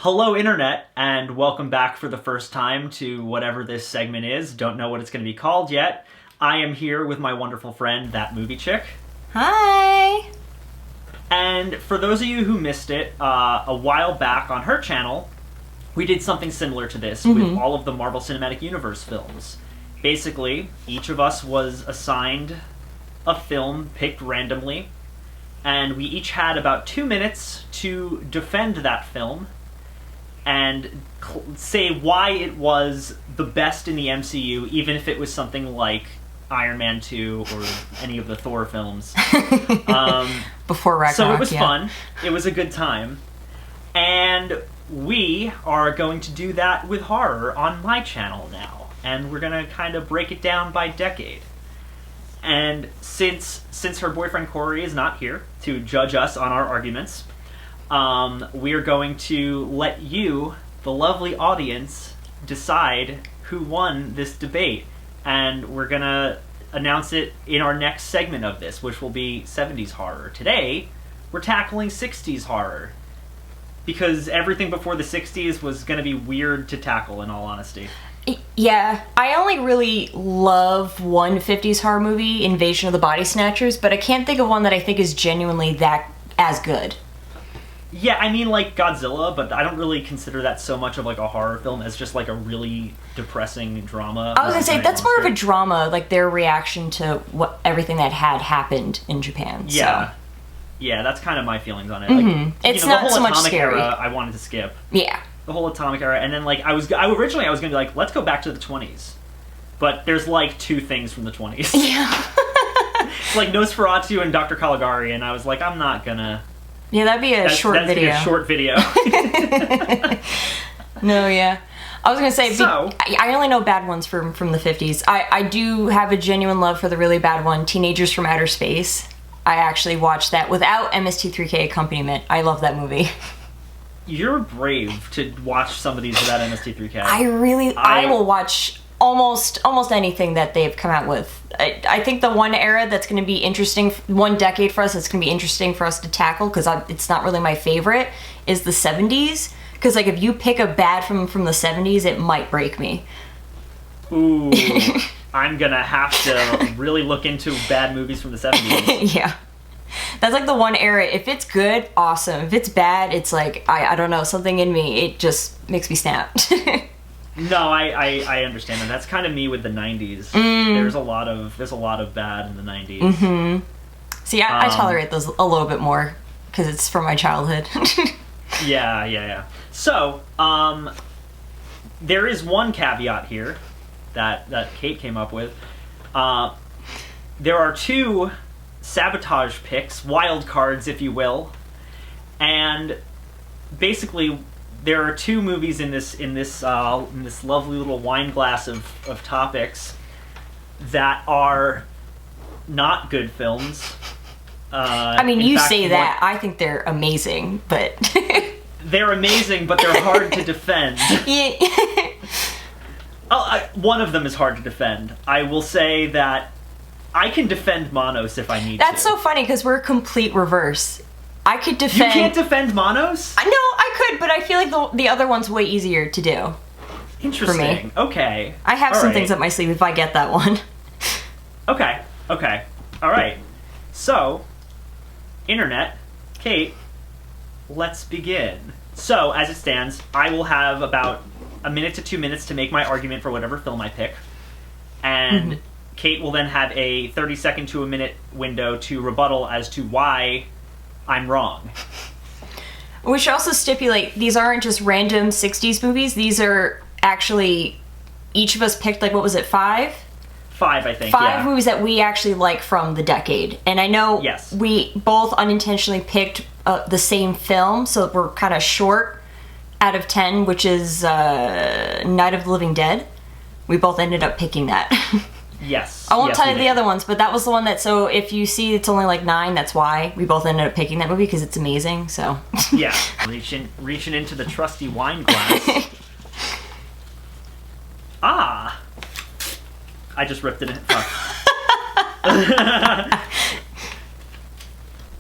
Hello, Internet, and welcome back for the first time to whatever this segment is. Don't know what it's going to be called yet. I am here with my wonderful friend, That Movie Chick. Hi! And for those of you who missed it, a while back on her channel, we did something similar to this with all of the Marvel Cinematic Universe films. Basically, each of us was assigned a film picked randomly, and we each had about 2 minutes to defend that film and say why it was the best in the MCU, even if it was something like Iron Man 2 or any of the Thor films. Before Ragnarok, so it was fun. It was a good time. And we are going to do that with horror on my channel now. And we're going to kind of break it down by decade. And since her boyfriend Corey is not here to judge us on our arguments, we're going to let you, the lovely audience, decide who won this debate. And we're going to announce it in our next segment of this, which will be 70s horror. Today, we're tackling 60s horror. Because everything before the 60s was going to be weird to tackle, in all honesty. Yeah, I only really love one 50s horror movie, Invasion of the Body Snatchers, but I can't think of one that I think is genuinely that as good. Yeah, I mean, like Godzilla, but I don't really consider that so much of like a horror film as just like a really depressing drama. I was gonna say, that's more of a drama, like their reaction to everything that had happened in Japan. Yeah. So. Yeah, that's kind of my feelings on it. Like, it's not the whole so much atomic scary. era I wanted to skip. Yeah. The whole atomic era, and then like originally I was gonna be like, let's go back to the 20s. But there's like 2 things from the 20s. Yeah. It's like Nosferatu and Dr. Caligari, and I was like, I'm not gonna... Yeah, that'd be a short video. That's a short video. No, yeah. I was going to say, so, I only know bad ones from the 50s. I do have a genuine love for the really bad one, Teenagers from Outer Space. I actually watched that without MST3K accompaniment. I love that movie. You're brave to watch some of these without MST3K. I will watch almost anything that they've come out with. I think the one era that's going to be interesting, one decade for us that's going to be interesting for us to tackle, because it's not really my favorite, is the 70s. Because like if you pick a bad from the 70s, it might break me. Ooh, I'm going to have to really look into bad movies from the 70s. Yeah. That's like the one era. If it's good, awesome. If it's bad, it's like, I don't know, something in me, it just makes me snap. No, I understand that. That's kind of me with the 90s. There's a lot of bad in the 90s. See, I tolerate those a little bit more because it's from my childhood. Yeah. So, there is one caveat here that Kate came up with. There are 2 sabotage picks, wild cards, if you will, and basically there are 2 movies in this lovely little wine glass of topics that are not good films. I mean, you say that. I think they're amazing, but... They're amazing, but they're hard to defend. Yeah. One of them is hard to defend. I will say that I can defend Manos if I need to. That's so funny, because we're a complete reverse. I could defend... You can't defend Manos? No, I could, but I feel like the other one's way easier to do. Interesting. For me. Okay. I have some things up my sleeve if I get that one. Okay. All right. So, Internet, Kate, let's begin. So, as it stands, I will have about 1 minute to 2 minutes to make my argument for whatever film I pick. And Kate will then have a 30-second to a minute window to rebuttal as to why I'm wrong. We should also stipulate, these aren't just random 60s movies. These are actually, each of us picked, like, what was it, 5? 5, I think, 5 movies that we actually like from the decade. And I know we both unintentionally picked the same film, so we're kind of short out of 10, which is Night of the Living Dead. We both ended up picking that. Yes. I won't tell you the other ones, but that was the one that, so if you see it's only like 9, that's why we both ended up picking that movie, because it's amazing, so. Yeah, reaching into the trusty wine glass. I just ripped it in. Fuck.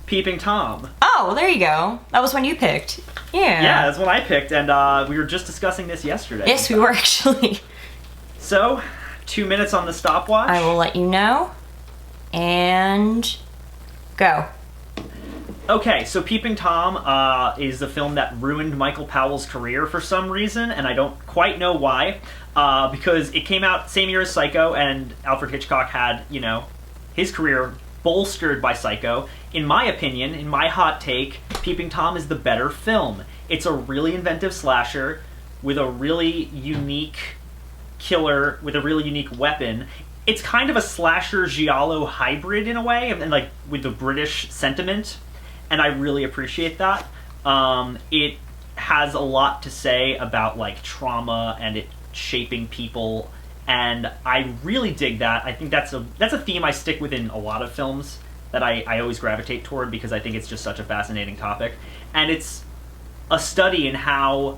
Peeping Tom. Oh, well, there you go. That was one you picked. Yeah. Yeah, that's what I picked, and we were just discussing this yesterday. Yes, we were actually. So, 2 minutes on the stopwatch. I will let you know. And go. Okay, so Peeping Tom is the film that ruined Michael Powell's career for some reason, and I don't quite know why. Because it came out same year as Psycho, and Alfred Hitchcock had, his career bolstered by Psycho. In my opinion, in my hot take, Peeping Tom is the better film. It's a really inventive slasher with a really unique killer, with a really unique weapon. It's kind of a slasher giallo hybrid in a way, and like with the British sentiment. And I really appreciate that. It has a lot to say about like trauma and it shaping people, and I really dig that. I think that's a theme I stick with in a lot of films that I always gravitate toward because I think it's just such a fascinating topic. And it's a study in how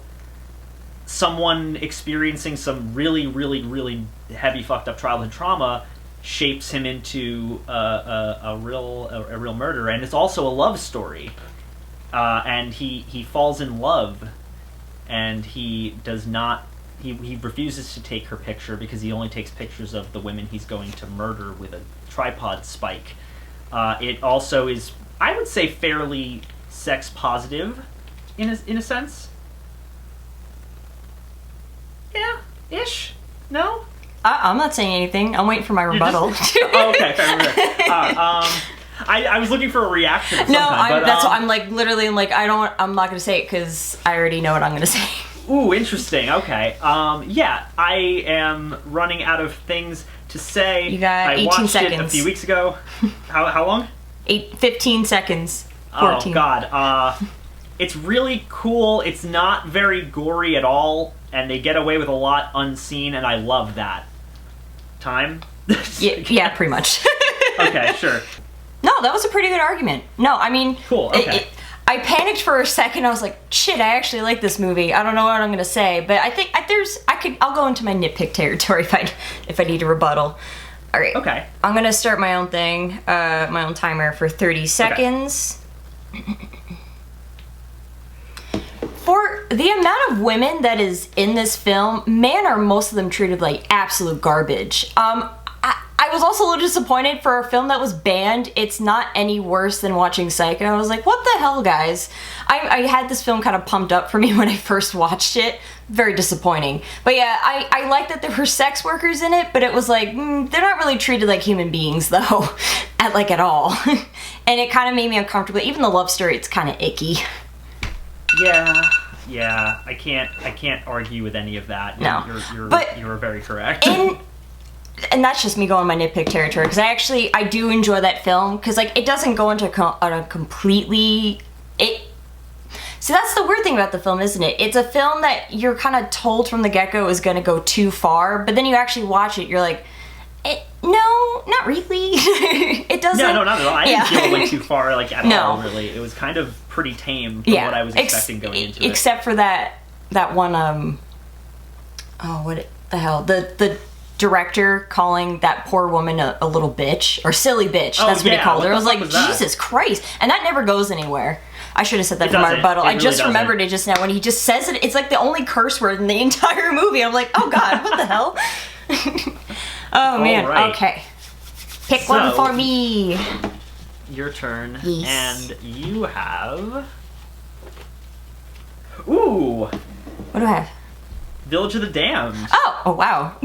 someone experiencing some really, really, really heavy fucked up childhood trauma shapes him into a real murderer. And it's also a love story, and he falls in love, and he does not he refuses to take her picture because he only takes pictures of the women he's going to murder with a tripod spike. It also is, I would say, fairly sex positive in a sense. Yeah, ish. No. I'm not saying anything. I'm waiting for my rebuttal. Oh, okay, fair. I was looking for a reaction. Of some kind, that's what I'm like. Literally, I'm like, I'm not gonna say it because I already know what I'm gonna say. Ooh, interesting. Okay. Yeah, I am running out of things to say. You got I 18 watched seconds. it a few weeks ago. How long? 15 seconds. 14. Oh God. It's really cool. It's not very gory at all, and they get away with a lot unseen, and I love that. Time? yeah, pretty much. Okay, sure. No, that was a pretty good argument. No, I mean, cool. Okay. I panicked for a second. I was like, shit, I actually like this movie. I don't know what I'm gonna say, but I think I'll go into my nitpick territory if I need a rebuttal. All right. Okay. I'm gonna start my own thing, my own timer for 30 seconds. Okay. For the amount of women that is in this film, man, are most of them treated like absolute garbage. I was also a little disappointed for a film that was banned. It's not any worse than watching Psycho. I was like, what the hell, guys? I had this film kind of pumped up for me when I first watched it. Very disappointing. But yeah, I like that there were sex workers in it, but it was like, they're not really treated like human beings, though, at all. And it kind of made me uncomfortable. Even the love story, it's kind of icky. Yeah, I can't argue with any of that. No, you're very correct. And that's just me going my nitpick territory, because I do enjoy that film, because like it doesn't go into a completely See, that's the weird thing about the film, isn't it? It's a film that you're kind of told from the get-go is going to go too far, but then you actually watch it, you're like, no, not really. It doesn't. No, not at all. I didn't feel it went too far, like at No. all. Really, it was kind of pretty tame from what I was expecting going into it. Except for that one. What the hell? The director calling that poor woman a little bitch or silly bitch. That's what he called her. I was like, Jesus Christ, and that never goes anywhere. I should have said that for my rebuttal. I just remembered it just now when he just says it. It's like the only curse word in the entire movie. I'm like, oh God, what the hell? Oh man. Right. Okay. Pick one for me. Your turn. Yes. And you have. Ooh. What do I have? Village of the Damned. Oh wow.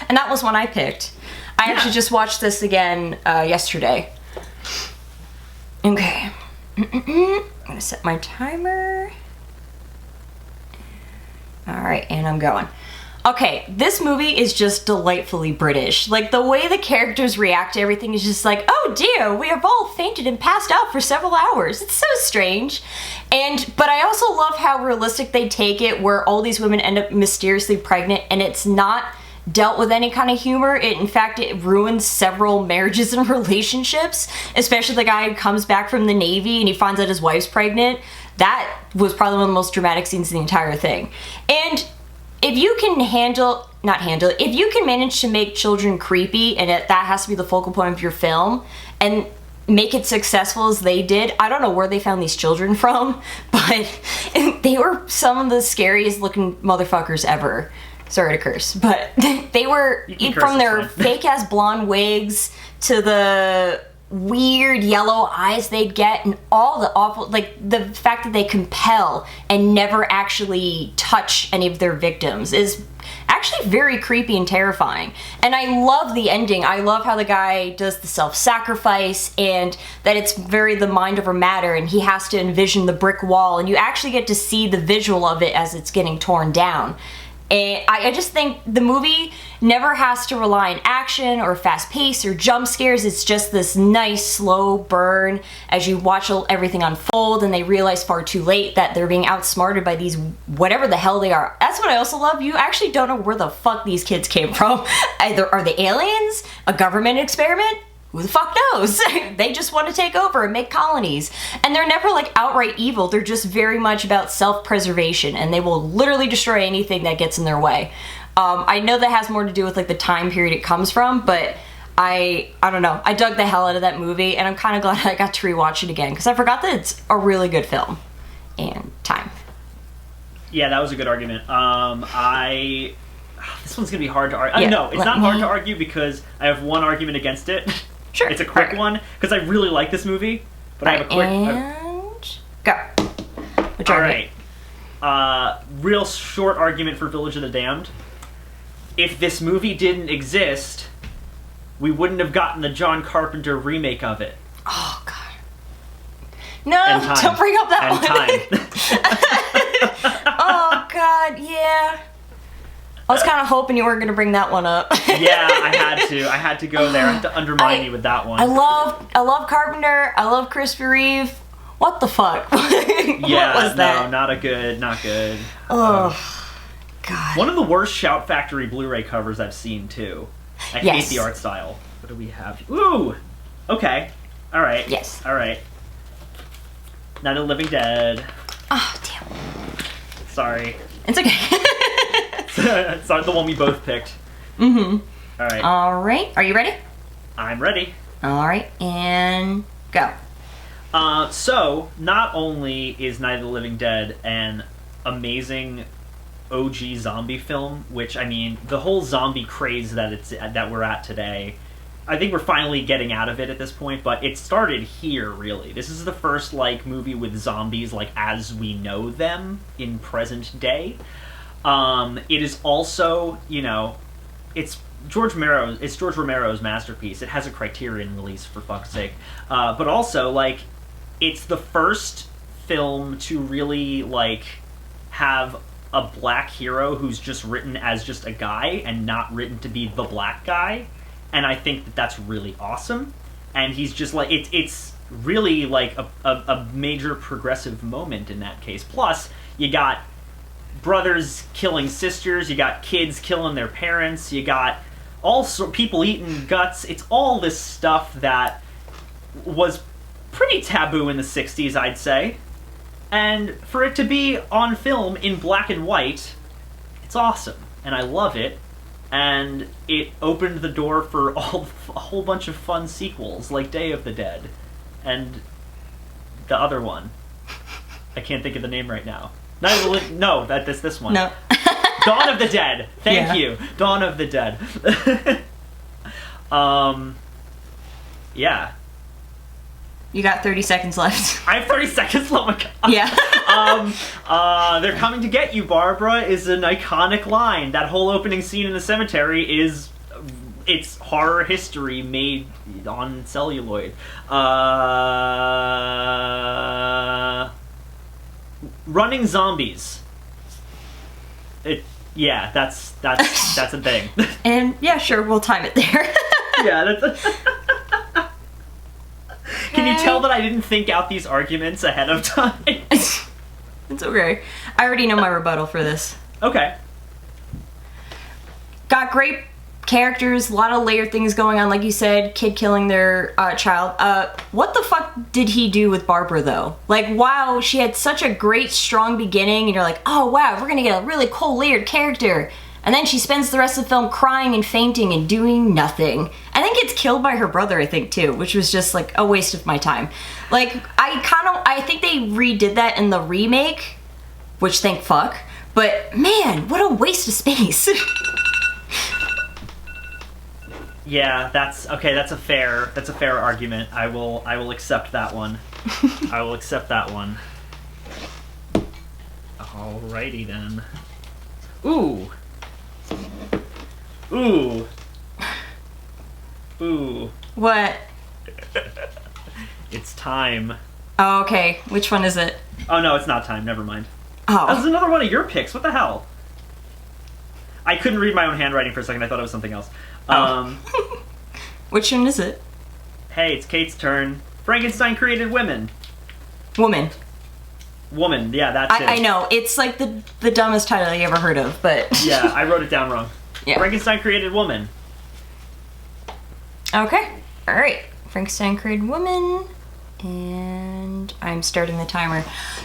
And that was one I picked. I actually just watched this again yesterday. Okay. I'm gonna set my timer. Alright, and I'm going. Okay, this movie is just delightfully British. Like, the way the characters react to everything is just like, oh dear, we have all fainted and passed out for several hours. It's so strange. But I also love how realistic they take it, where all these women end up mysteriously pregnant, and it's not dealt with any kind of humor. In fact, it ruins several marriages and relationships, especially the guy who comes back from the Navy and he finds out his wife's pregnant. That was probably one of the most dramatic scenes in the entire thing. And if you can if you can manage to make children creepy, and that has to be the focal point of your film, and make it successful as they did. I don't know where they found these children from, but they were some of the scariest looking motherfuckers ever. Sorry to curse, but they were, from their fake ass blonde wigs to the weird yellow eyes they'd get, and all the awful, like the fact that they compel and never actually touch any of their victims is actually very creepy and terrifying. And I love the ending. I love how the guy does the self-sacrifice, and that it's very the mind over matter, and he has to envision the brick wall, and you actually get to see the visual of it as it's getting torn down. And I just think the movie never has to rely on action or fast pace or jump scares. It's just this nice slow burn as you watch everything unfold, and they realize far too late that they're being outsmarted by these whatever the hell they are. That's what I also love. You actually don't know where the fuck these kids came from. Either are they aliens? A government experiment? Who the fuck knows? They just want to take over and make colonies. And they're never like outright evil. They're just very much about self-preservation, and they will literally destroy anything that gets in their way. I know that has more to do with like the time period it comes from, but I don't know. I dug the hell out of that movie, and I'm kind of glad I got to rewatch it again because I forgot that it's a really good film. And time. Yeah, that was a good argument. This one's gonna be hard to argue. Yeah, no, it's not hard to argue because I have one argument against it. Sure. It's a quick one, because I really like this movie, but I have a quick... Go. Which Alright. Real short argument for Village of the Damned. If this movie didn't exist, we wouldn't have gotten the John Carpenter remake of it. Oh, God. No, don't bring up that one. Oh, God, yeah. I was kind of hoping you weren't going to bring that one up. Yeah, I had to go there. I had to undermine you with that one. I love Carpenter. I love Christopher Reeve. What the fuck? Yeah, what was that? No, not good. Oh, God. One of the worst Shout Factory Blu-ray covers I've seen, too. I hate the art style. What do we have? Ooh! Okay. Alright. Yes. Alright. Night of the Living Dead. Oh, damn. Sorry. It's okay. It's not the one we both picked. Mm-hmm. Alright. Alright. Are you ready? I'm ready. Alright, and go. So, not only is Night of the Living Dead an amazing OG zombie film, which, I mean, the whole zombie craze that we're at today, I think we're finally getting out of it at this point, but it started here, really. This is the first, like, movie with zombies, like, as we know them in present day. It is also, you know, it's George Romero's masterpiece. It has a Criterion release, for fuck's sake. But also, like, it's the first film to really, like, have a black hero who's just written as just a guy and not written to be the black guy. And I think that that's really awesome. And he's just, like, it's really, like, a major progressive moment in that case. Plus, you got brothers killing sisters, you got kids killing their parents, you got people eating guts. It's all this stuff that was pretty taboo in the 60s, I'd say. And for it to be on film in black and white, it's awesome. And I love it. And it opened the door for a whole bunch of fun sequels, like Day of the Dead. And the other one. I can't think of the name right now. No, that's this one. No. Dawn of the Dead. Thank you. Dawn of the Dead. Yeah. You got 30 seconds left. I have 30 seconds left. Oh my God. Yeah. They're coming to get you, Barbara, is an iconic line. That whole opening scene in the cemetery it's horror history made on celluloid. Running zombies. Yeah, that's a thing. And yeah, sure, we'll time it there. Yeah, that's. Can you tell that I didn't think out these arguments ahead of time? It's okay. I already know my rebuttal for this. Okay. Got great characters, a lot of layered things going on, like you said, kid killing their child. What the fuck did he do with Barbara, though? Like, wow, she had such a great, strong beginning, and you're like, oh, wow, we're gonna get a really cool, layered character. And And then she spends the rest of the film crying and fainting and doing nothing. And then gets killed by her brother, I think, too, which was just like a waste of my time. Like, I think they redid that in the remake, which thank fuck. But man, what a waste of space. Yeah, that's a fair argument. I will accept that one. I will accept that one. Alrighty then. Ooh. What? It's time. Oh, okay. Which one is it? Oh no, it's not time. Never mind. Oh. That was another one of your picks. What the hell? I couldn't read my own handwriting for a second. I thought it was something else. Which one is it? Hey, it's Kate's turn. Frankenstein created women. Woman. Woman, yeah, that's it. I know. It's like the dumbest title you ever heard of, but... Yeah, I wrote it down wrong. Yeah. Frankenstein created woman. Okay. Alright. Frankenstein created woman. And I'm starting the timer.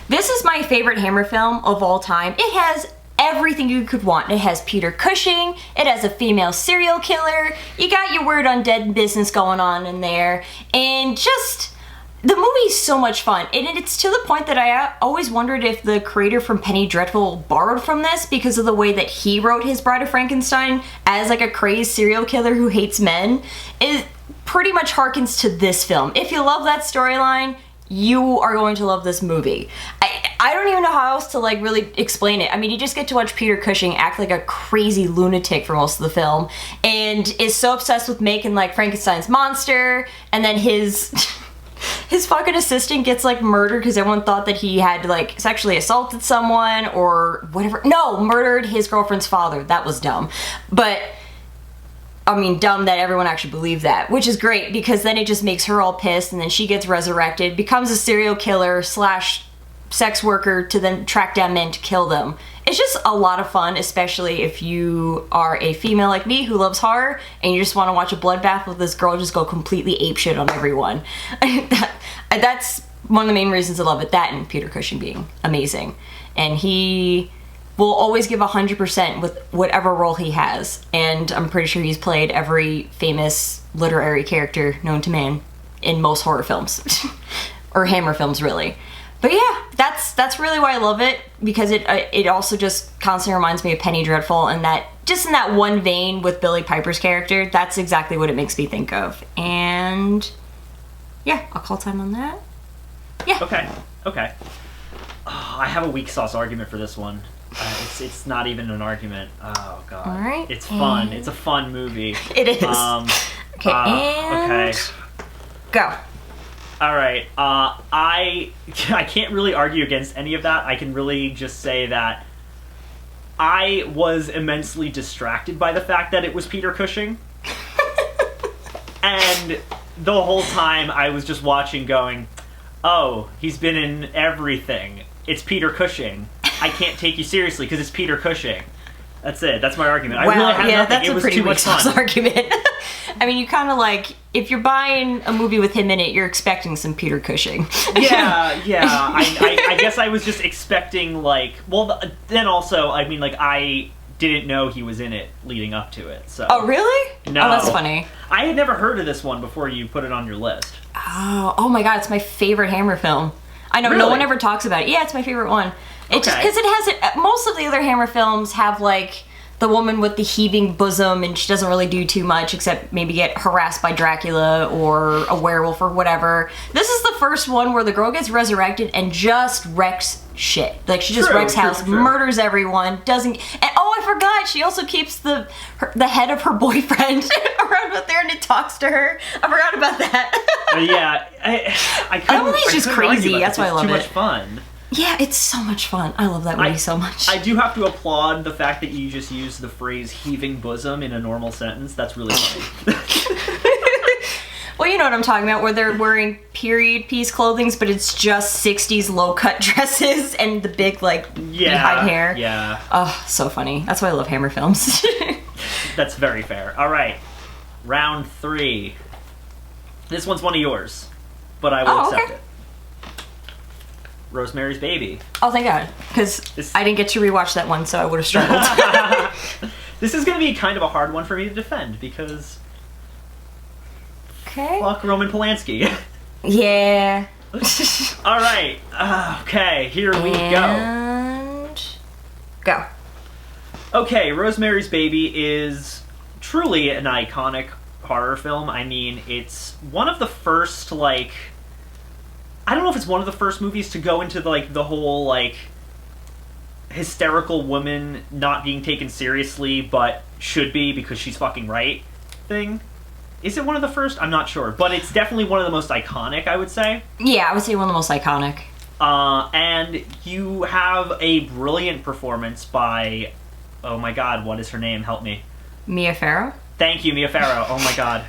This is my favorite Hammer film of all time. It has everything you could want. It has Peter Cushing. It has a female serial killer. You got your word on dead business going on in there. And just... the movie's so much fun, and it's to the point that I always wondered if the creator from Penny Dreadful borrowed from this because of the way that he wrote his Bride of Frankenstein as like a crazed serial killer who hates men. It pretty much harkens to this film. If you love that storyline, you are going to love this movie. I don't even know how else to like really explain it. I mean, you just get to watch Peter Cushing act like a crazy lunatic for most of the film, and is so obsessed with making like Frankenstein's monster, and then his fucking assistant gets like murdered because everyone thought that he had like sexually assaulted someone or whatever. No, murdered his girlfriend's father. That was dumb. But I mean, dumb that everyone actually believed that, which is great because then it just makes her all pissed, and then she gets resurrected, becomes a serial killer slash sex worker to then track down men to kill them. It's just a lot of fun, especially if you are a female like me who loves horror and you just want to watch a bloodbath with this girl just go completely apeshit on everyone. That's one of the main reasons I love it. That and Peter Cushing being amazing. And he will always give 100% with whatever role he has. And I'm pretty sure he's played every famous literary character known to man in most horror films. Or Hammer films, really. But yeah, that's really why I love it, because it also just constantly reminds me of Penny Dreadful, and that just in that one vein with Billie Piper's character, that's exactly what it makes me think of. And yeah, I'll call time on that. Yeah. Okay. Oh, I have a weak sauce argument for this one. It's not even an argument. Oh god. All right. It's fun. It's a fun movie. It is. Okay. Go. All right. I can't really argue against any of that. I can really just say that I was immensely distracted by the fact that it was Peter Cushing. And the whole time I was just watching going, oh, he's been in everything. It's Peter Cushing. I can't take you seriously because it's Peter Cushing. That's it. That's my argument. Wow, I really had nothing. That's it a was pretty too much fun. argument. I mean, you kind of like, if you're buying a movie with him in it, you're expecting some Peter Cushing. Yeah. I guess I was just expecting, like, well, then also, I mean, like, I didn't know he was in it leading up to it, so. Oh, really? No. Oh, that's funny. I had never heard of this one before you put it on your list. Oh my god, it's my favorite Hammer film. I know, really? No one ever talks about it. Yeah, it's my favorite one. It's just because it has it. Most of the other Hammer films have, like, the woman with the heaving bosom, and she doesn't really do too much except maybe get harassed by Dracula or a werewolf or whatever. This is the first one where the girl gets resurrected and just wrecks shit. Like, she just wrecks house, murders everyone, doesn't... And oh, I forgot, she also keeps the head of her boyfriend around with her, and it talks to her. I forgot about that. Yeah, I couldn't... That movie's just crazy, that's why I love it. It's too much fun. Yeah, it's so much fun. I love that movie so much. I do have to applaud the fact that you just used the phrase heaving bosom in a normal sentence. That's really funny. Well, you know what I'm talking about, where they're wearing period piece clothing, but it's just 60s low-cut dresses and the big, like, beehive hair. Yeah. Oh, so funny. That's why I love Hammer films. That's very fair. All right. Round 3. This one's one of yours, but I will accept it. Rosemary's Baby. Oh, thank God, because I didn't get to rewatch that one, so I would have struggled. This is going to be kind of a hard one for me to defend because Okay. fuck Roman Polanski. Yeah. All right. Okay, here we go. And go. Okay, Rosemary's Baby is truly an iconic horror film. I mean, it's one of the first, like... I don't know if it's one of the first movies to go into, like, the whole, like... hysterical woman not being taken seriously, but should be because she's fucking right thing. Is it one of the first? I'm not sure. But it's definitely one of the most iconic, I would say. Yeah, I would say one of the most iconic. And you have a brilliant performance by... Oh my god, what is her name? Help me. Mia Farrow? Thank you, Mia Farrow. Oh my god.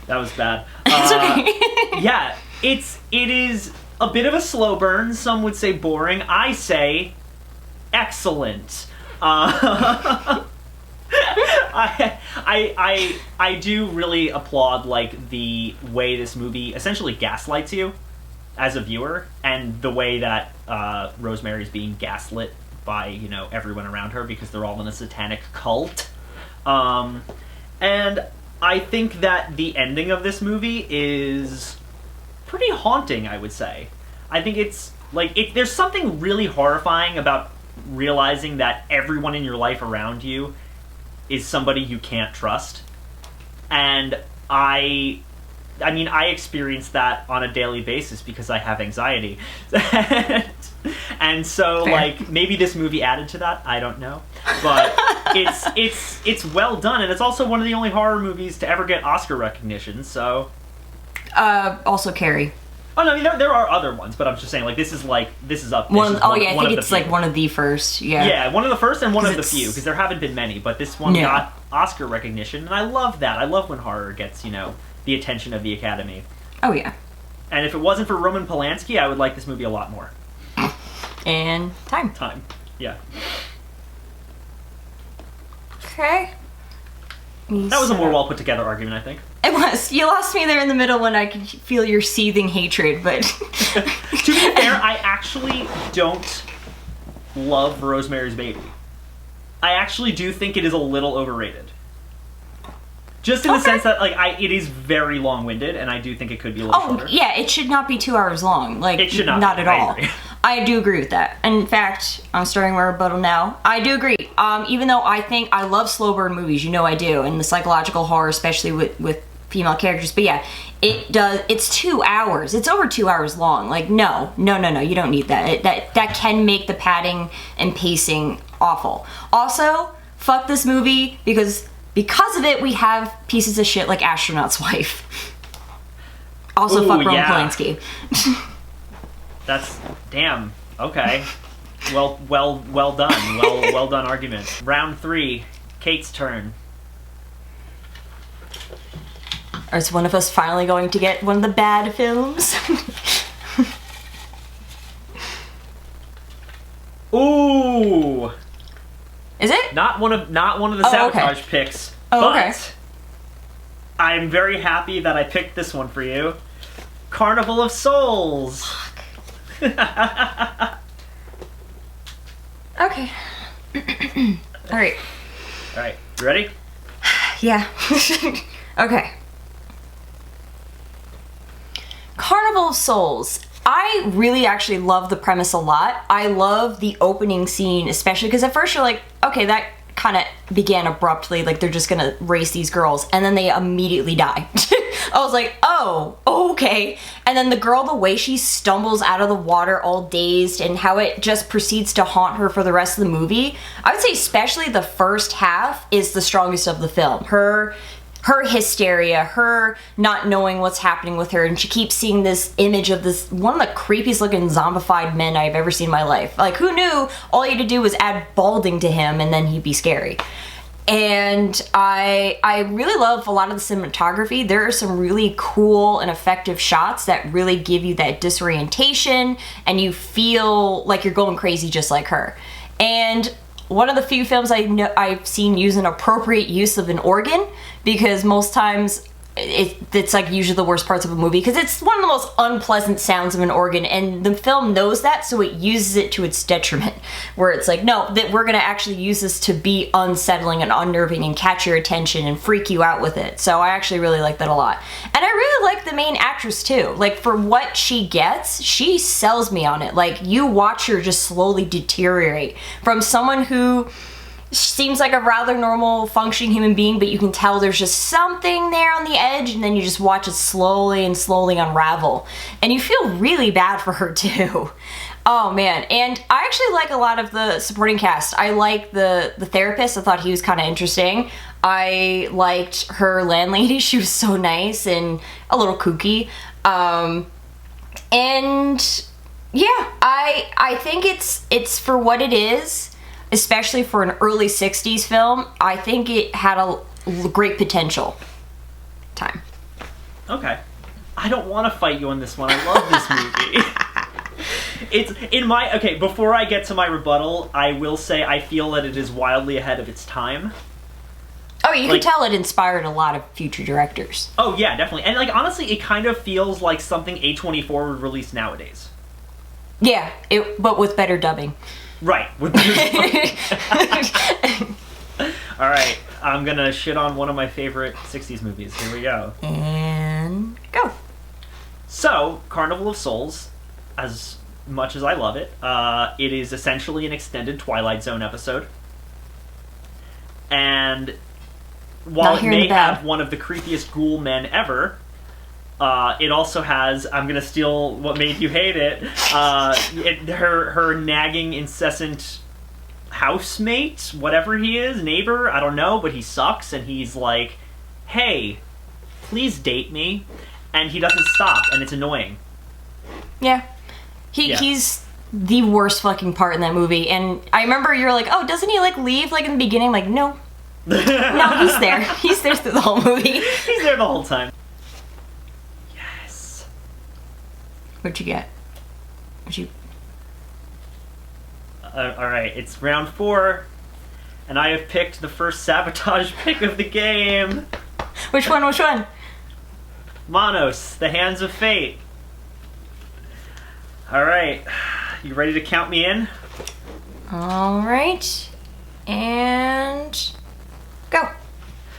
That was bad. It's okay. Yeah, it is a bit of a slow burn. Some would say boring. I say excellent. I do really applaud, like, the way this movie essentially gaslights you as a viewer, and the way that Rosemary's being gaslit by, you know, everyone around her because they're all in a satanic cult. And I think that the ending of this movie is pretty haunting, I would say. I think it's, like, there's something really horrifying about realizing that everyone in your life around you is somebody you can't trust. And I mean, I experience that on a daily basis because I have anxiety. And so, Fair. like, maybe this movie added to that, I don't know. But it's well done, and it's also one of the only horror movies to ever get Oscar recognition, so... Also Carrie. Oh, no, I mean, there are other ones, but I'm just saying, like, this is up. I think it's like one of the first, yeah. Yeah, one of the first and one of the few, because there haven't been many, but this one got Oscar recognition, and I love that. I love when horror gets, you know, the attention of the Academy. Oh, yeah. And if it wasn't for Roman Polanski, I would like this movie a lot more. And time. Yeah. Okay. That was a more well put together argument, I think. It was. You lost me there in the middle when I could feel your seething hatred, but... To be fair, I actually don't love Rosemary's Baby. I actually do think it is a little overrated. Just in the sense that, like, it is very long-winded, and I do think it could be a little shorter. Yeah, it should not be 2 hours long. Like, it should not. Not at all. Agree. I do agree with that. In fact, I'm starting my rebuttal now. I do agree. Even though I think I love slow burn movies, you know I do, and the psychological horror, especially with female characters. But yeah, it's 2 hours. It's over 2 hours long. Like, no, you don't need that. That can make the padding and pacing awful. Also, fuck this movie because of it, we have pieces of shit like Astronaut's Wife. Also, fuck Roman Polanski. That's damn okay. Well done. Well done argument. Round 3, Kate's turn. Is one of us finally going to get one of the bad films? Ooh. Is it? Not one of the sabotage picks. Oh, but okay. I'm very happy that I picked this one for you. Carnival of Souls. Okay. Alright. Alright, you ready? Yeah. Okay. Carnival of Souls. I really actually love the premise a lot. I love the opening scene, especially because at first you're like, okay, that kind of began abruptly, like they're just gonna race these girls, and then they immediately die. I was like, oh, okay. And then the girl, the way she stumbles out of the water all dazed and how it just proceeds to haunt her for the rest of the movie, I would say especially the first half is the strongest of the film. Her hysteria, her not knowing what's happening with her, and she keeps seeing this image of this one of the creepiest looking zombified men I've ever seen in my life. Like, who knew all you had to do was add balding to him and then he'd be scary. And I really love a lot of the cinematography. There are some really cool and effective shots that really give you that disorientation and you feel like you're going crazy just like her. And one of the few films I've seen use an appropriate use of an organ, because most times it's like usually the worst parts of a movie because it's one of the most unpleasant sounds of an organ, and the film knows that, so it uses it to its detriment, where it's like, no, that we're gonna actually use this to be unsettling and unnerving and catch your attention and freak you out with it. So I actually really like that a lot. And I really like the main actress too. Like, for what she gets, she sells me on it. Like, you watch her just slowly deteriorate from someone who seems like a rather normal functioning human being, but you can tell there's just something there on the edge, and then you just watch it slowly and slowly unravel, and you feel really bad for her too. Oh man. And I actually like a lot of the supporting cast. I like the therapist. I thought he was kind of interesting. I liked her landlady. She was so nice and a little kooky. And yeah, I think it's for what it is, especially for an early 60s film. I think it had a great potential. Time. Okay. I don't want to fight you on this one. I love this movie. It's in my... Okay, before I get to my rebuttal, I will say I feel that it is wildly ahead of its time. Oh, you can tell it inspired a lot of future directors. Oh, yeah, definitely. And, like, honestly, it kind of feels like something A24 would release nowadays. Yeah, but with better dubbing. Right. Alright, I'm gonna shit on one of my favorite 60s movies. Here we go. And go. So, Carnival of Souls, as much as I love it, it is essentially an extended Twilight Zone episode. And while it may have one of the creepiest ghoul men ever, it also has, I'm gonna steal what made you hate it, her nagging, incessant housemate, whatever he is, neighbor, I don't know, but he sucks, and he's like, hey, please date me, and he doesn't stop, and it's annoying. Yeah. He's the worst fucking part in that movie, and I remember you were like, oh, doesn't he, like, leave, like, in the beginning? I'm like, no. No, he's there. He's there through the whole movie. He's there the whole time. What'd you get? Alright, it's round 4, and I have picked the first sabotage pick of the game. Which one? Manos, the Hands of Fate. Alright, you ready to count me in? Alright, and go.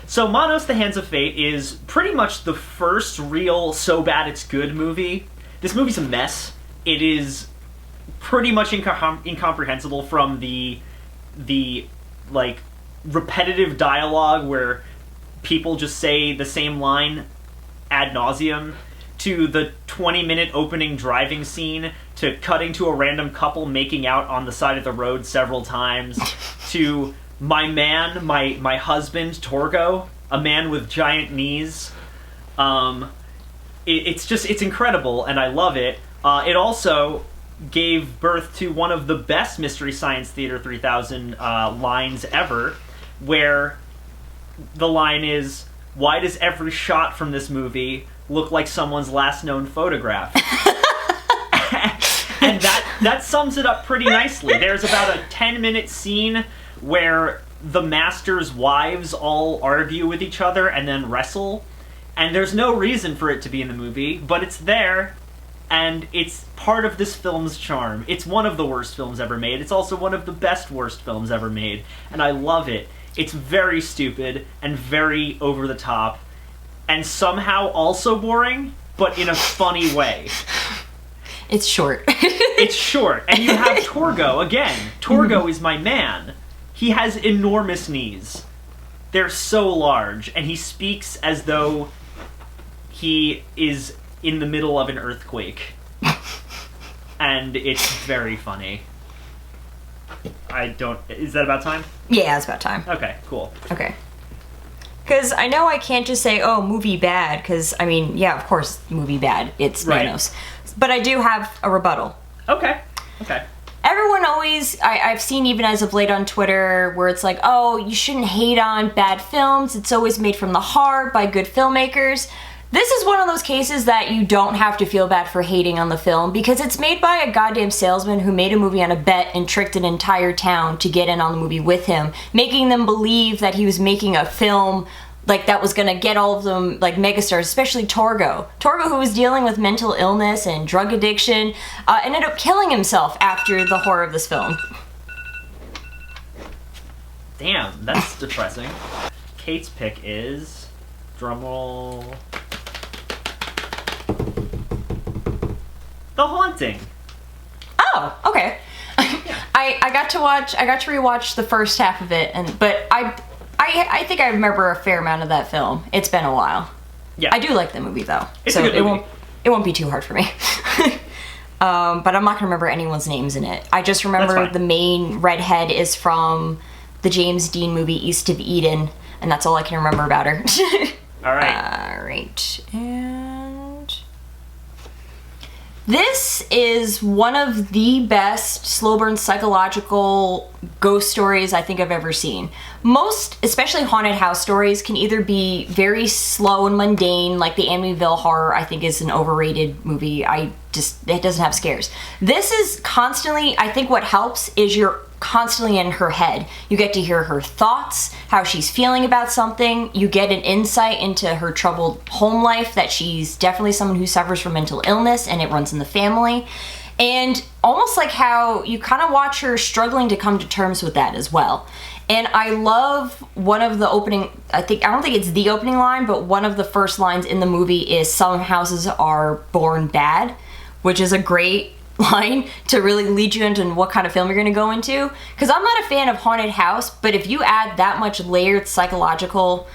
So Manos, the Hands of Fate is pretty much the first real so bad it's good movie. This movie's a mess. It is pretty much incomprehensible, from the like repetitive dialogue where people just say the same line ad nauseum, to the 20-minute opening driving scene, to cutting to a random couple making out on the side of the road several times, to my husband Torgo, a man with giant knees. It's incredible, and I love it. It also gave birth to one of the best Mystery Science Theater 3000 lines ever, where the line is, why does every shot from this movie look like someone's last known photograph? And that sums it up pretty nicely. There's about a 10-minute scene where the Master's wives all argue with each other and then wrestle, and there's no reason for it to be in the movie, but it's there, and it's part of this film's charm. It's one of the worst films ever made. It's also one of the best worst films ever made, and I love it. It's very stupid and very over the top, and somehow also boring, but in a funny way. It's short. It's short, and you have Torgo again. Torgo is my man. He has enormous knees. They're so large, and he speaks as though he is in the middle of an earthquake. And it's very funny. Is that about time? Yeah, it's about time. Okay, cool. Okay. Because I know I can't just say, oh, movie bad, because, I mean, yeah, of course, movie bad. It's Manos. But I do have a rebuttal. Okay. Everyone always, I've seen even as of late on Twitter, where it's like, oh, you shouldn't hate on bad films. It's always made from the heart by good filmmakers. This is one of those cases that you don't have to feel bad for hating on the film, because it's made by a goddamn salesman who made a movie on a bet and tricked an entire town to get in on the movie with him, making them believe that he was making a film like that was gonna get all of them like megastars, especially Torgo, who was dealing with mental illness and drug addiction, ended up killing himself after the horror of this film. Damn, that's depressing. Kate's pick is, drumroll, The Haunting. Oh, okay. I got to rewatch the first half of it, but I think I remember a fair amount of that film. It's been a while. Yeah. I do like the movie though. It's a good movie. It won't be too hard for me. But I'm not gonna remember anyone's names in it. I just remember the main redhead is from the James Dean movie East of Eden, and that's all I can remember about her. All right. Alright, and this is one of the best slow burn psychological ghost stories I think I've ever seen. Most, especially haunted house stories, can either be very slow and mundane, like the Amityville Horror I think is an overrated movie. It doesn't have scares. This is constantly, I think what helps is you're constantly in her head. You get to hear her thoughts, how she's feeling about something. You get an insight into her troubled home life, that she's definitely someone who suffers from mental illness and it runs in the family. And almost like how you kind of watch her struggling to come to terms with that as well. And I love one of the opening, I don't think it's the opening line, but one of the first lines in the movie is "Some houses are born bad," which is a great line to really lead you into what kind of film you're going to go into. Because I'm not a fan of haunted house, but if you add that much layered psychological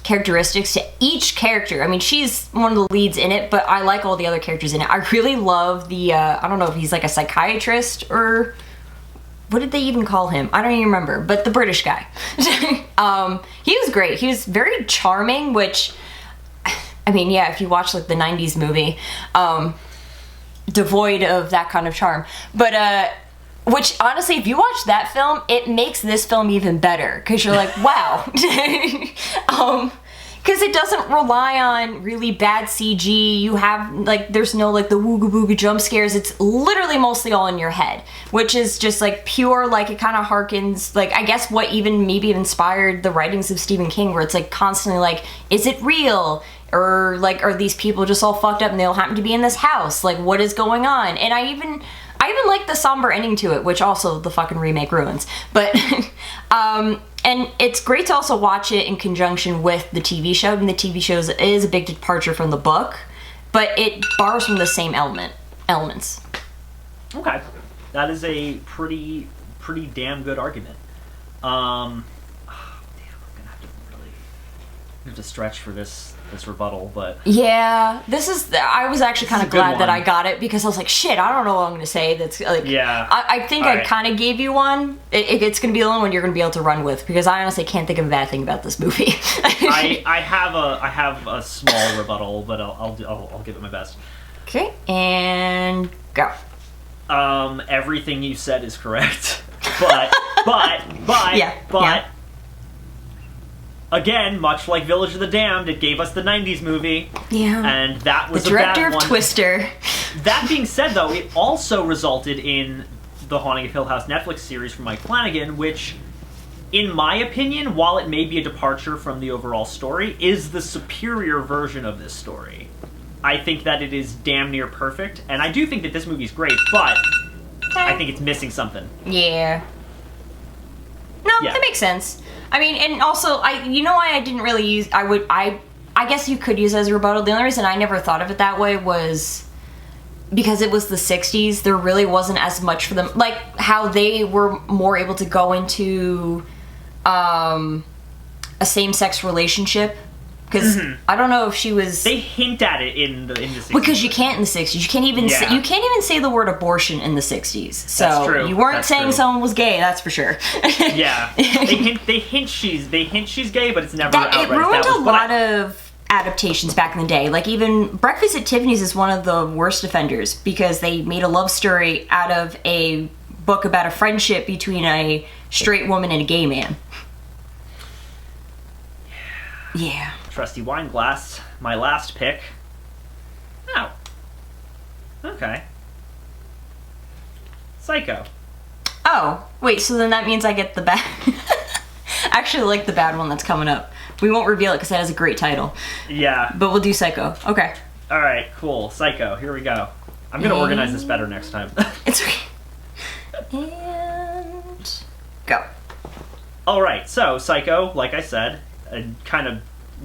characteristics to each character, I mean, she's one of the leads in it, but I like all the other characters in it. I really love the, I don't know if he's like a psychiatrist or what did they even call him? I don't even remember, but the British guy. He was great. He was very charming, which, I mean, yeah, if you watch like the 90s movie, devoid of that kind of charm. But, which honestly, if you watch that film, it makes this film even better. Because you're like, wow. Because it doesn't rely on really bad CG. You have, like, there's no, like, the wooga booga jump scares. It's literally mostly all in your head. Which is just, like, pure, like, it kind of harkens, like, I guess what even maybe inspired the writings of Stephen King, where it's, like, constantly, like, is it real? Or, like, are these people just all fucked up and they all happen to be in this house? Like, what is going on? And I even like the somber ending to it, which also the fucking remake ruins. But, and it's great to also watch it in conjunction with the TV show. And the TV show is a big departure from the book, but it borrows from the same elements. Okay. That is a pretty damn good argument. I'm gonna have to stretch for this rebuttal, but yeah, I was actually kind of glad that I got it, because I was like, shit, I don't know what I'm gonna say that's like, yeah, I think I kind of gave you one. It's gonna be the only one you're gonna be able to run with, because I honestly can't think of a bad thing about this movie. I have a small rebuttal, but I'll give it my best. Okay, and go. Everything you said is correct, but yeah. Again, much like Village of the Damned, it gave us the 90s movie. Yeah. And that was the director of Twister. That being said, though, it also resulted in the Haunting of Hill House Netflix series from Mike Flanagan, which, in my opinion, while it may be a departure from the overall story, is the superior version of this story. I think that it is damn near perfect, and I do think that this movie is great, but I think it's missing something. Yeah. No, that makes sense. I mean, and also, you know why I didn't really use, I guess you could use it as a rebuttal. The only reason I never thought of it that way was because it was the 60s. There really wasn't as much for them. Like, how they were more able to go into a same-sex relationship. Because I don't know if she was. They hint at it in the 60s. Because you can't in the 60s. You can't even say the word abortion in the 60s. So that's true. You weren't saying someone was gay. That's for sure. Yeah, they hint she's gay, but it's never outright. It ruined a lot of adaptations back in the day. Like, even Breakfast at Tiffany's is one of the worst offenders, because they made a love story out of a book about a friendship between a straight woman and a gay man. Yeah. Trusty wine glass, my last pick. Oh. Okay. Psycho. Oh, wait, so then that means I get the bad... I actually like the bad one that's coming up. We won't reveal it because that has a great title. Yeah. But we'll do Psycho. Okay. All right, cool. Psycho, here we go. I'm going to organize this better next time. It's okay. And go. All right, so Psycho, like I said, kind of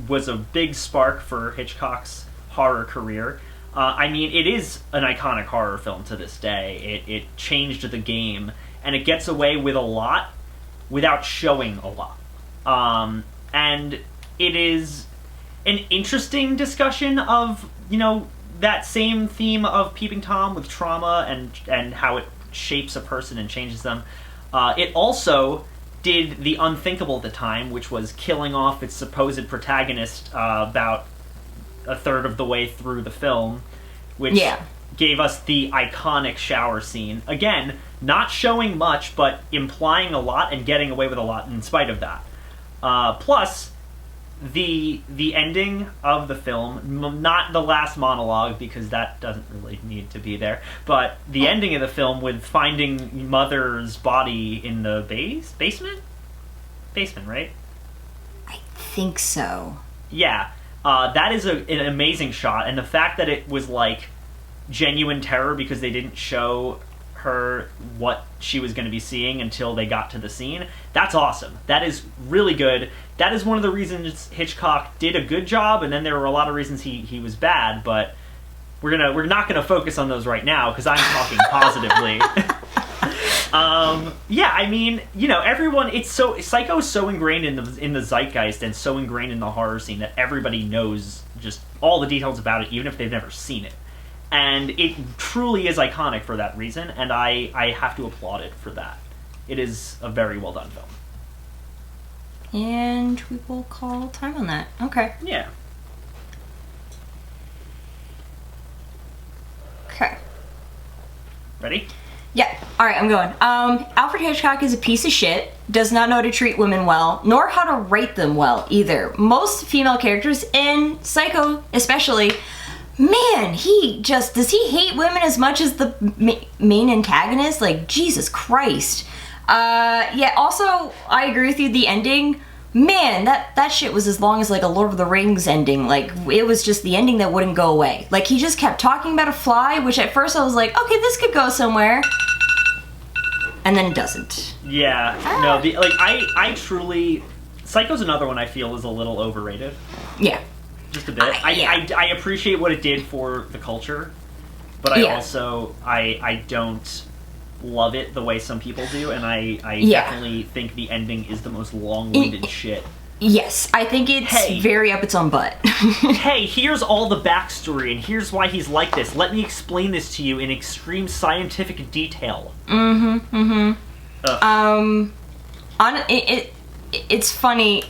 was a big spark for Hitchcock's horror career. I mean, it is an iconic horror film to this day. It changed the game, and it gets away with a lot without showing a lot. And it is an interesting discussion of, you know, that same theme of Peeping Tom with trauma and how it shapes a person and changes them. It also did the unthinkable at the time, which was killing off its supposed protagonist about a third of the way through the film, which gave us the iconic shower scene. Again, not showing much, but implying a lot and getting away with a lot in spite of that. Plus, the ending of the film, not the last monologue, because that doesn't really need to be there, but the ending of the film with finding Mother's body in the basement? Basement, right? I think so. Yeah. That is an amazing shot, and the fact that it was, like, genuine terror because they didn't show her what she was going to be seeing until they got to the scene, that's awesome. That is really good. That is one of the reasons Hitchcock did a good job, and then there were a lot of reasons he was bad, but we're not gonna focus on those right now because I'm talking positively. Yeah, I mean, you know, everyone, Psycho is so ingrained in the zeitgeist and so ingrained in the horror scene that everybody knows just all the details about it, even if they've never seen it. And it truly is iconic for that reason, and I have to applaud it for that. It is a very well done film. And we will call time on that. Okay. Yeah. Okay. Ready? Yeah. Alright, I'm going. Alfred Hitchcock is a piece of shit, does not know how to treat women well, nor how to write them well, either. Most female characters, in Psycho especially, man, does he hate women as much as the main antagonist? Like, Jesus Christ. Yeah, also, I agree with you, the ending, man, that shit was as long as, like, a Lord of the Rings ending. Like, it was just the ending that wouldn't go away. Like, he just kept talking about a fly, which at first I was like, okay, this could go somewhere. And then it doesn't. Yeah, no, I truly... Psycho's another one I feel is a little overrated. Yeah. Just a bit. I appreciate what it did for the culture, but I don't love it the way some people do, and I definitely think the ending is the most long-winded shit. Yes, I think it's very up its own butt. Hey, here's all the backstory, and here's why he's like this. Let me explain this to you in extreme scientific detail. It's funny.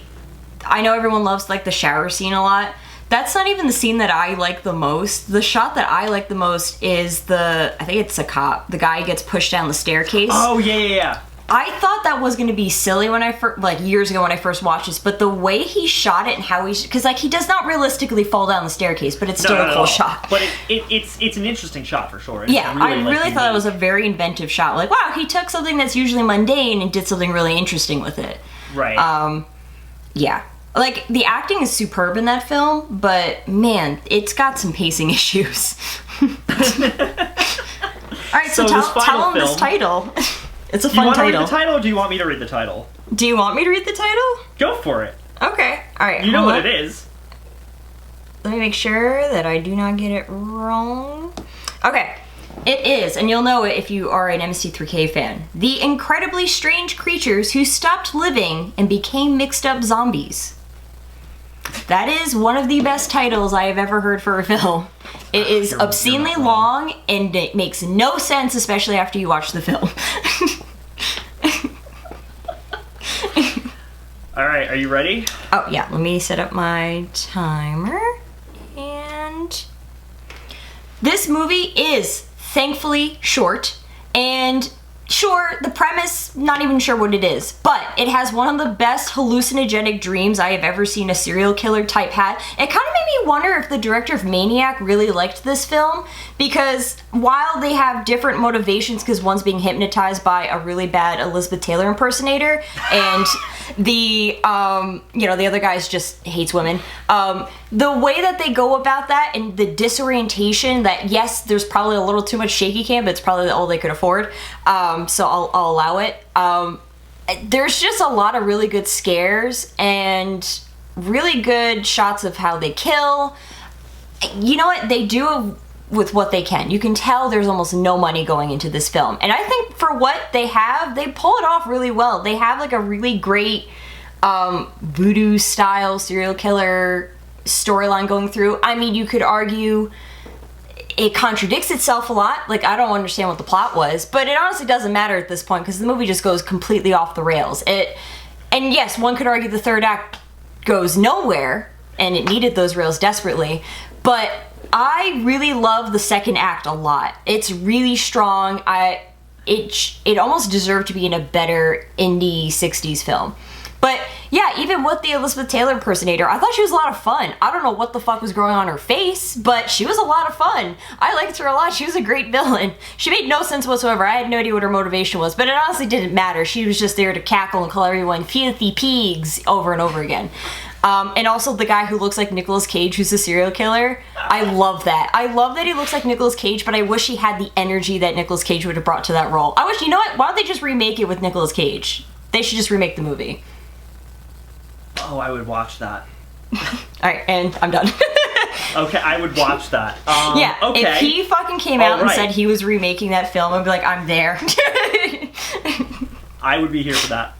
I know everyone loves, like, the shower scene a lot. That's not even the scene that I like the most. The shot that I like the most is I think it's a cop. The guy gets pushed down the staircase. Oh, yeah. I thought that was going to be silly when years ago when I first watched this, but the way he shot it and how because, like, he does not realistically fall down the staircase, but it's still a cool shot. But it's an interesting shot for sure. Yeah, I really thought it was a very inventive shot. Like, wow, he took something that's usually mundane and did something really interesting with it. Right. Yeah. Like, the acting is superb in that film, but, man, it's got some pacing issues. Alright, so tell them this title. It's a fun title. Do you want to read the title, or do you want me to read the title? Do you want me to read the title? Go for it. Okay. Alright. You know what it is. Let me make sure that I do not get it wrong. Okay. It is, and you'll know it if you are an MC3K fan, The Incredibly Strange Creatures Who Stopped Living and Became Mixed Up Zombies. That is one of the best titles I have ever heard for a film. It is obscenely long, and it makes no sense, especially after you watch the film. Alright, are you ready? Oh, yeah. Let me set up my timer. And this movie is thankfully short, and Sure, the premise, not even sure what it is, but it has one of the best hallucinogenic dreams I have ever seen a serial killer type have. It kind of made me wonder if the director of Maniac really liked this film, because while they have different motivations, because one's being hypnotized by a really bad Elizabeth Taylor impersonator, and the other guy just hates women. The way that they go about that and the disorientation that, yes, there's probably a little too much shaky cam, but it's probably all they could afford. So I'll allow it. There's just a lot of really good scares and really good shots of how they kill. You know what? They do with what they can. You can tell there's almost no money going into this film. And I think for what they have, they pull it off really well. They have like a really great voodoo style serial killer storyline going through. I mean, you could argue it contradicts itself a lot. Like, I don't understand what the plot was, but it honestly doesn't matter at this point because the movie just goes completely off the rails. And yes, one could argue the third act goes nowhere and it needed those rails desperately, but I really love the second act a lot. It's really strong. It almost deserved to be in a better indie 60s film. But yeah, even with the Elizabeth Taylor impersonator, I thought she was a lot of fun. I don't know what the fuck was growing on her face, but she was a lot of fun. I liked her a lot. She was a great villain. She made no sense whatsoever. I had no idea what her motivation was, but it honestly didn't matter. She was just there to cackle and call everyone filthy pigs over and over again. And also the guy who looks like Nicolas Cage, who's a serial killer. I love that. I love that he looks like Nicolas Cage, but I wish he had the energy that Nicolas Cage would have brought to that role. I wish, you know what? Why don't they just remake it with Nicolas Cage? They should just remake the movie. Oh, I would watch that. Alright, and I'm done. Okay, I would watch that. Yeah, okay. If he fucking came out and said he was remaking that film, I'd be like, I'm there. I would be here for that.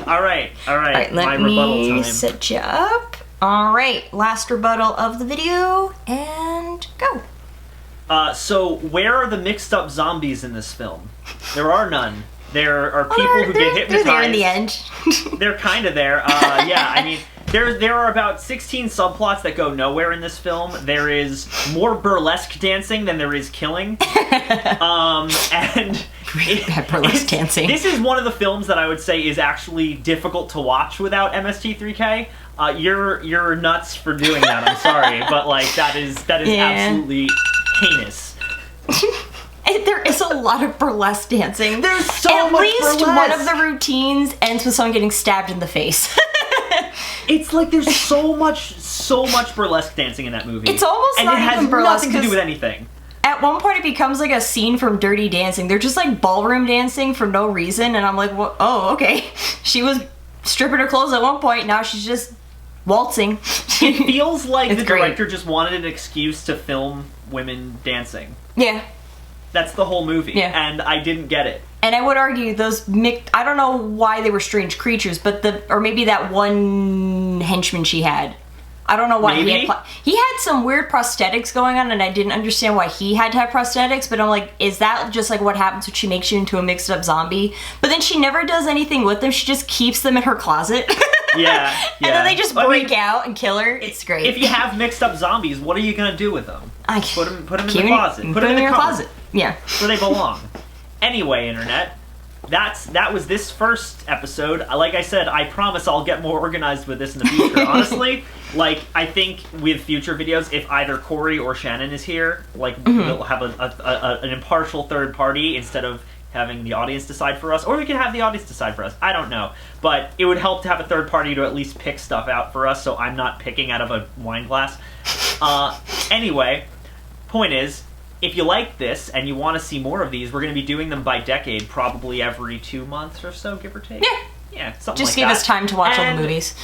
Alright. Let my me rebuttal time. set you up. Alright, last rebuttal of the video, and go. So where are the mixed up zombies in this film? There are none. There are people who get hypnotized. They're there in the end. They're kind of there. Yeah, I mean, there are about 16 subplots that go nowhere in this film. There is more burlesque dancing than there is killing. And really bad burlesque dancing. This is one of the films that I would say is actually difficult to watch without MST3K. You're nuts for doing that. I'm sorry, but like that is absolutely heinous. There is a lot of burlesque dancing. There's so At much least burlesque. One of the routines ends with someone getting stabbed in the face. It's like there's so much burlesque dancing in that movie. It's almost and not it has even burlesque, nothing to do with anything. At one point, it becomes like a scene from Dirty Dancing. They're just like ballroom dancing for no reason, and I'm like, well, oh, okay. She was stripping her clothes at one point. Now she's just waltzing. It feels like the great. director just wanted an excuse to film women dancing. Yeah. That's the whole movie, Yeah. and I didn't get it. And I would argue those I don't know why they were strange creatures, but or maybe that one henchman she had. I don't know why Maybe? he had some weird prosthetics going on, and I didn't understand why he had to have prosthetics, but I'm like, is that just like what happens when she makes you into a mixed up zombie? But then she never does anything with them, she just keeps them in her closet. Yeah. And then they just break out and kill her. It's great. If you have mixed up zombies, what are you going to do with them? Put them in the keep closet. Put them in your closet. Yeah. Where they belong. Anyway, Internet, that was this first episode. Like I said, I promise I'll get more organized with this in the future. Honestly, like, I think with future videos, if either Corey or Shannon is here, like, we'll have an impartial third party instead of having the audience decide for us, or we can have the audience decide for us. I don't know, but it would help to have a third party to at least pick stuff out for us, so I'm not picking out of a wine glass. Anyway, point is, if you like this and you want to see more of these, we're going to be doing them by decade, probably every 2 months or so, give or take. Yeah, something Just like give that. us time to watch all the movies.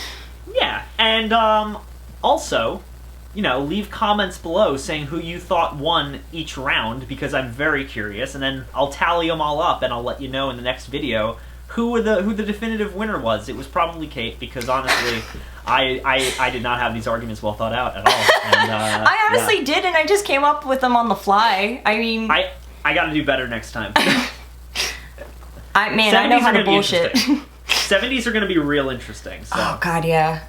Yeah, and also, leave comments below saying who you thought won each round, because I'm very curious, and then I'll tally them all up and I'll let you know in the next video who the definitive winner was. It was probably Kate, because honestly, I did not have these arguments well thought out at all. And, I honestly did, and I just came up with them on the fly. I mean, I got to do better next time. I know how to bullshit. 70s are going to be real interesting. So. Oh god, yeah.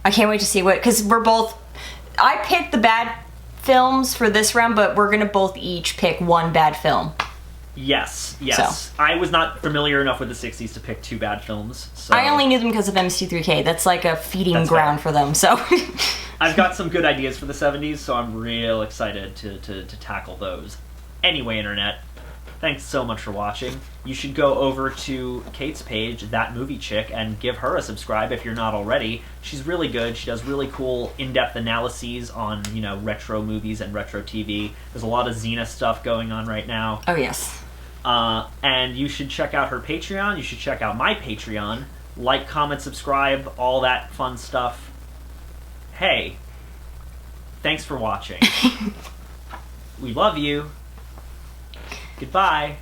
I can't wait to see because we're both. I picked the bad films for this round, but we're gonna both each pick one bad film. Yes. So. I was not familiar enough with the 60s to pick two bad films. So. I only knew them because of MC3K. That's like a feeding That's ground fair. for them, so... I've got some good ideas for the 70s, so I'm real excited to tackle those. Anyway, Internet, thanks so much for watching. You should go over to Kate's page, That Movie Chick, and give her a subscribe if you're not already. She's really good. She does really cool, in-depth analyses on, retro movies and retro TV. There's a lot of Xena stuff going on right now. Oh, yes. And you should check out her Patreon. You should check out my Patreon. Like, comment, subscribe, all that fun stuff. Hey, thanks for watching. We love you. Goodbye.